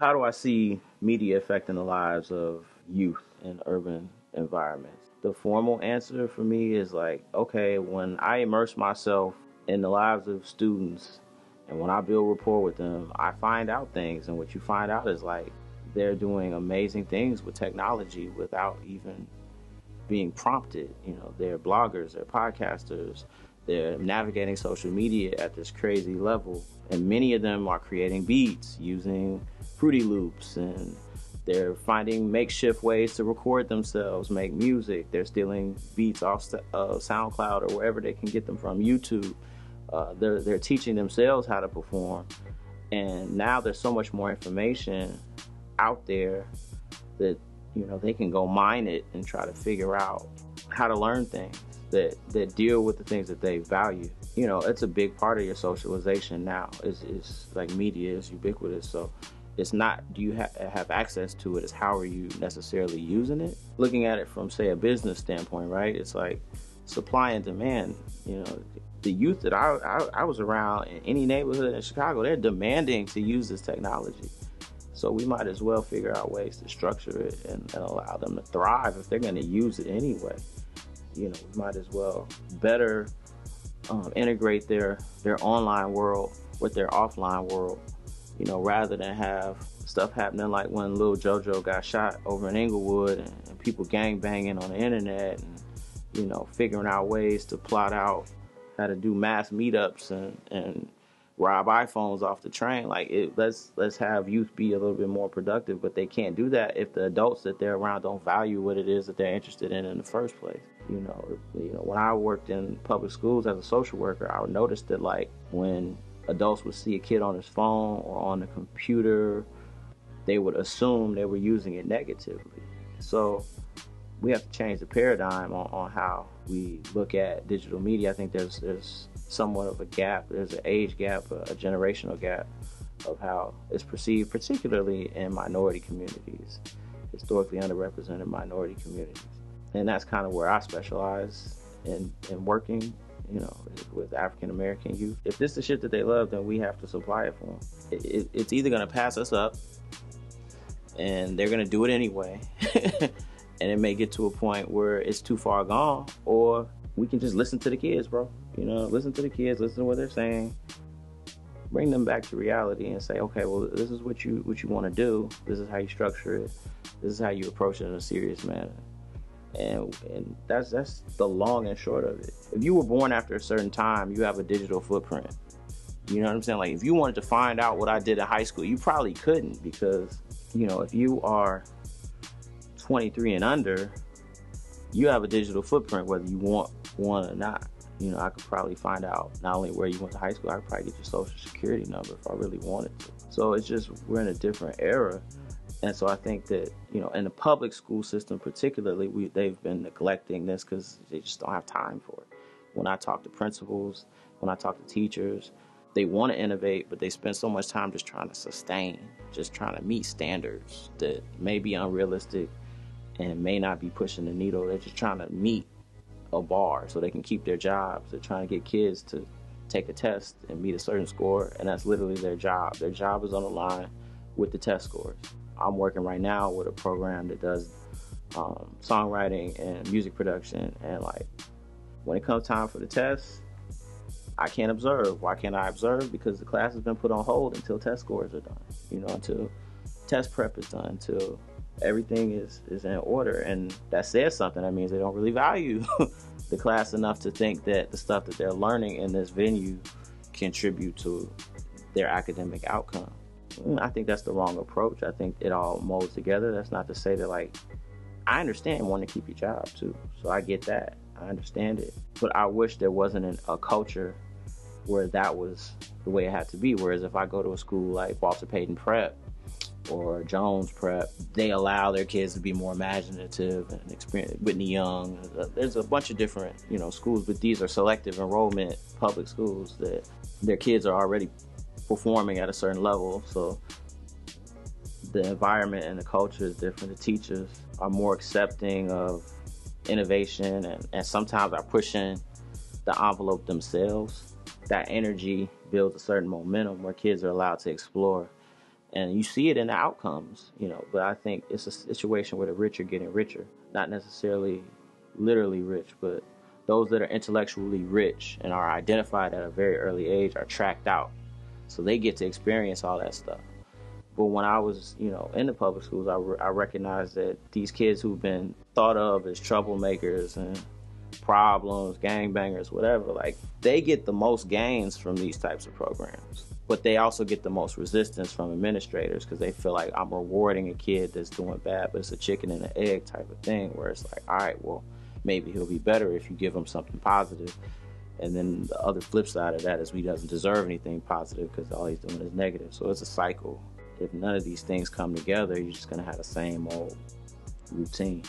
How do I see media affecting the lives of youth in urban environments? The formal answer for me is like, okay, when I immerse myself in the lives of students and when I build rapport with them, I find out things. And what you find out is like they're doing amazing things with technology without even being prompted. You know, they're bloggers, they're podcasters, they're navigating social media at this crazy level. And many of them are creating beats using Fruity Loops, and they're finding makeshift ways to record themselves, make music. They're stealing beats off SoundCloud or wherever they can get them from, YouTube. They're teaching themselves how to perform. And now there's so much more information out there that, you know, they can go mine it and try to figure out how to learn things that deal with the things that they value. You know, it's a big part of your socialization now. It's like media is ubiquitous. So it's not, do you have access to it? It's how are you necessarily using it? Looking at it from, say, a business standpoint, right? It's like supply and demand. You know, the youth that I was around in any neighborhood in Chicago, they're demanding to use this technology. So we might as well figure out ways to structure it and allow them to thrive if they're going to use it anyway. You know, we might as well better integrate their online world with their offline world, you know, rather than have stuff happening like when Lil JoJo got shot over in Inglewood and people gang banging on the internet and, you know, figuring out ways to plot out how to do mass meetups and rob iPhones off the train. Like, let's have youth be a little bit more productive, but they can't do that if the adults that they're around don't value what it is that they're interested in the first place. You know, when I worked in public schools as a social worker, I would notice that, like, when adults would see a kid on his phone or on the computer, they would assume they were using it negatively. So we have to change the paradigm on how we look at digital media. I think there's somewhat of a gap. There's an age gap, a generational gap of how it's perceived, particularly in minority communities, historically underrepresented minority communities. And that's kind of where I specialize in working, you know, with African American youth. If this is the shit that they love, then we have to supply it for them. It's either going to pass us up, and they're going to do it anyway, and it may get to a point where it's too far gone, or we can just listen to the kids, bro. You know, listen to the kids, listen to what they're saying, bring them back to reality and say, okay, well, this is what you want to do. This is how you structure it. This is how you approach it in a serious manner. And that's the long and short of it. If you were born after a certain time, you have a digital footprint. You know what I'm saying? Like, if you wanted to find out what I did in high school, you probably couldn't, because, you know, if you are 23 and under, you have a digital footprint whether you want one or not. You know, I could probably find out not only where you went to high school, I could probably get your social security number if I really wanted to. So it's just, we're in a different era. And so I think that, you know, in the public school system particularly, they've been neglecting this because they just don't have time for it. When I talk to principals, when I talk to teachers, they want to innovate, but they spend so much time just trying to sustain, just trying to meet standards that may be unrealistic and may not be pushing the needle. They're just trying to meet a bar so they can keep their jobs. They're trying to get kids to take a test and meet a certain score, and that's literally their job. Their job is on the line with the test scores. I'm working right now with a program that does songwriting and music production, and like, when it comes time for the test, I can't observe. Why can't I observe? Because the class has been put on hold until test scores are done, you know, until test prep is done, until everything is in order. And that says something. That means they don't really value the class enough to think that the stuff that they're learning in this venue contribute to their academic outcome. I think that's the wrong approach. I think it all molds together. That's not to say that, like, I understand wanting to keep your job too. So I get that. I understand it. But I wish there wasn't a culture where that was the way it had to be. Whereas if I go to a school like Walter Payton Prep or Jones Prep, they allow their kids to be more imaginative and experience. Whitney Young. There's a bunch of different, you know, schools, but these are selective enrollment public schools that their kids are already performing at a certain level. So the environment and the culture is different. The teachers are more accepting of innovation and sometimes are pushing the envelope themselves. That energy builds a certain momentum where kids are allowed to explore And you see it in the outcomes, but I think it's a situation where the rich are getting richer, not necessarily literally rich, but those that are intellectually rich and are identified at a very early age are tracked out. So they get to experience all that stuff. But when I was, in the public schools, I recognized that these kids who've been thought of as troublemakers and problems, gangbangers, whatever, like, they get the most gains from these types of programs. But they also get the most resistance from administrators because they feel like I'm rewarding a kid that's doing bad, but it's a chicken and an egg type of thing where it's like, all right, well, maybe he'll be better if you give him something positive. And then the other flip side of that is he doesn't deserve anything positive because all he's doing is negative. So it's a cycle. If none of these things come together, you're just going to have the same old routine.